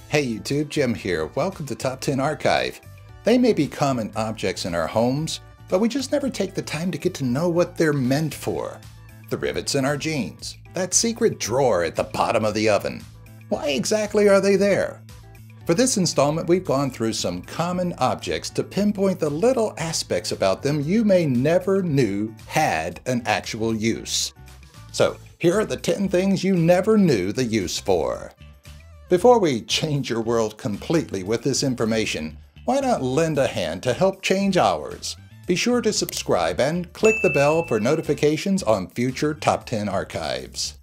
Hey YouTube, Jim here. Welcome to Top 10 Archive. They may be common objects in our homes, but we just never take the time to get to know what they're meant for. The rivets in our jeans, that secret drawer at the bottom of the oven. Why exactly are they there? For this installment, we've gone through some common objects to pinpoint the little aspects about them you may never knew had an actual use. So, here are the 10 things you never knew the use for. Before we change your world completely with this information, why not lend a hand to help change ours? Be sure to subscribe and click the bell for notifications on future Top 10 archives.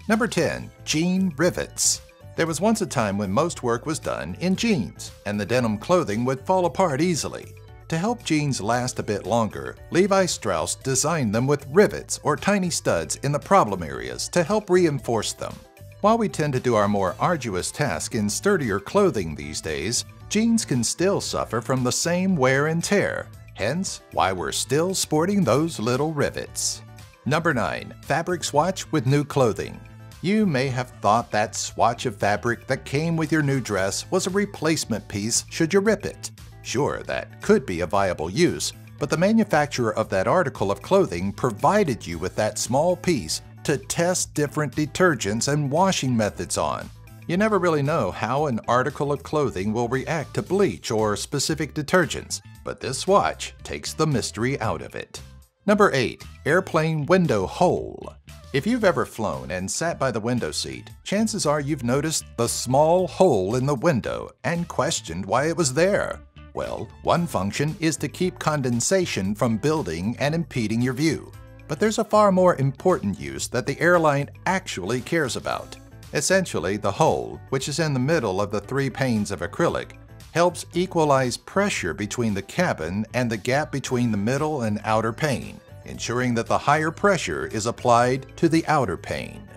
Number 10. Jean Rivets. There was once a time when most work was done in jeans, and the denim clothing would fall apart easily. To help jeans last a bit longer, Levi Strauss designed them with rivets or tiny studs in the problem areas to help reinforce them. While we tend to do our more arduous task in sturdier clothing these days, jeans can still suffer from the same wear and tear, hence why we're still sporting those little rivets. Number 9. Fabric swatch with new clothing. You may have thought that swatch of fabric that came with your new dress was a replacement piece should you rip it. Sure, that could be a viable use, but the manufacturer of that article of clothing provided you with that small piece to test different detergents and washing methods on. You never really know how an article of clothing will react to bleach or specific detergents, but this swatch takes the mystery out of it. Number 8. Airplane window hole. If you've ever flown and sat by the window seat, chances are you've noticed the small hole in the window and questioned why it was there. Well, one function is to keep condensation from building and impeding your view. But there's a far more important use that the airline actually cares about. Essentially, the hole, which is in the middle of the 3 panes of acrylic, helps equalize pressure between the cabin and the gap between the middle and outer pane, ensuring that the higher pressure is applied to the outer pane.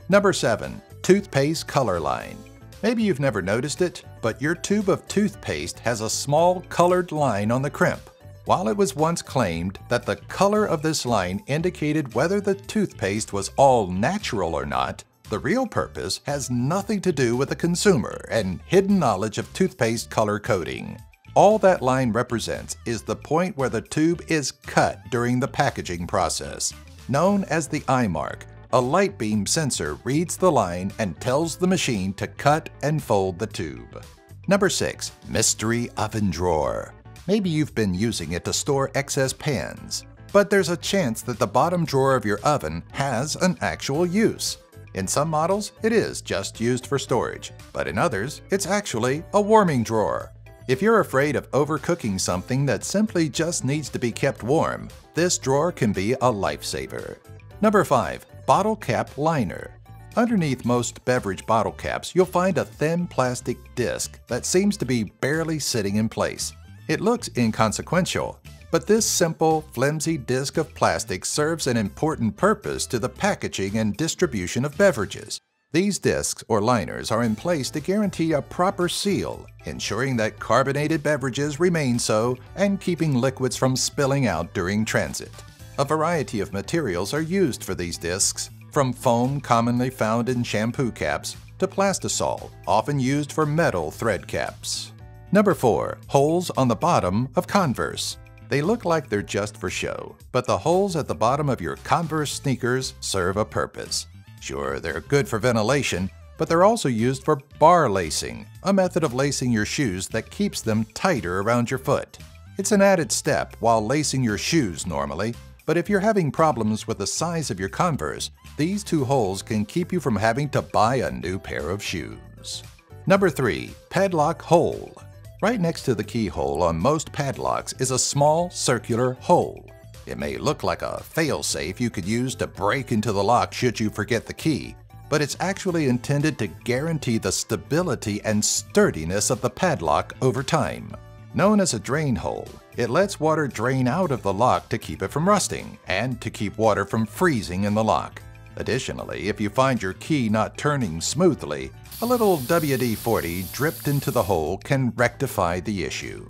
Number 7. Toothpaste color line. Maybe you've never noticed it, but your tube of toothpaste has a small colored line on the crimp. While it was once claimed that the color of this line indicated whether the toothpaste was all natural or not, the real purpose has nothing to do with the consumer and hidden knowledge of toothpaste color coding. All that line represents is the point where the tube is cut during the packaging process. Known as the eye mark, a light beam sensor reads the line and tells the machine to cut and fold the tube. Number 6. Mystery oven drawer. Maybe you've been using it to store excess pans, but there's a chance that the bottom drawer of your oven has an actual use. In some models, it is just used for storage, but in others, it's actually a warming drawer. If you're afraid of overcooking something that simply just needs to be kept warm, this drawer can be a lifesaver. Number 5. Bottle cap liner. Underneath most beverage bottle caps, you'll find a thin plastic disc that seems to be barely sitting in place. It looks inconsequential, but this simple, flimsy disc of plastic serves an important purpose to the packaging and distribution of beverages. These discs or liners are in place to guarantee a proper seal, ensuring that carbonated beverages remain so and keeping liquids from spilling out during transit. A variety of materials are used for these discs, from foam commonly found in shampoo caps to plastisol, often used for metal thread caps. Number 4. Holes on the bottom of Converse. They look like they're just for show, but the holes at the bottom of your Converse sneakers serve a purpose. Sure, they're good for ventilation, but they're also used for bar lacing, a method of lacing your shoes that keeps them tighter around your foot. It's an added step while lacing your shoes normally, but if you're having problems with the size of your Converse, these 2 holes can keep you from having to buy a new pair of shoes. Number 3. Padlock Hole. Right next to the keyhole on most padlocks is a small circular hole. It may look like a fail-safe you could use to break into the lock should you forget the key, but it's actually intended to guarantee the stability and sturdiness of the padlock over time. Known as a drain hole, it lets water drain out of the lock to keep it from rusting and to keep water from freezing in the lock. Additionally, if you find your key not turning smoothly, a little WD-40 dripped into the hole can rectify the issue.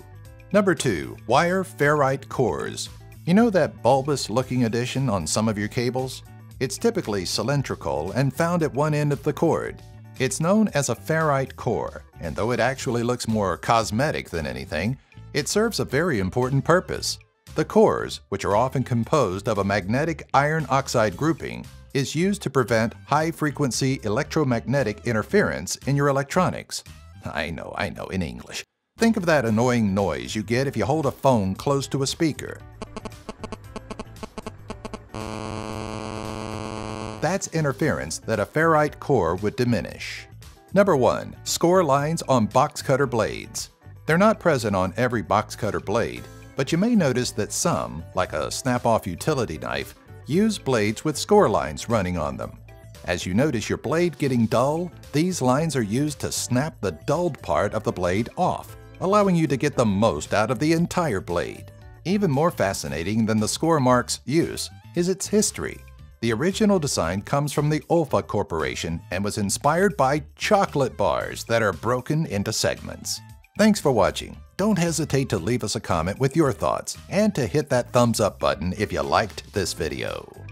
Number 2. Wire Ferrite cores. You know that bulbous-looking addition on some of your cables? It's typically cylindrical and found at one end of the cord. It's known as a ferrite core, and though it actually looks more cosmetic than anything, it serves a very important purpose. The cores, which are often composed of a magnetic iron oxide grouping, is used to prevent high-frequency electromagnetic interference in your electronics. I know, in English. Think of that annoying noise you get if you hold a phone close to a speaker. That's interference that a ferrite core would diminish. Number 1. Score lines on box cutter blades. They're not present on every box cutter blade, but you may notice that some, like a snap-off utility knife, use blades with score lines running on them. As you notice your blade getting dull, these lines are used to snap the dulled part of the blade off, allowing you to get the most out of the entire blade. Even more fascinating than the score mark's use is its history. The original design comes from the Olfa Corporation and was inspired by chocolate bars that are broken into segments. Thanks for watching. Don't hesitate to leave us a comment with your thoughts and to hit that thumbs up button if you liked this video.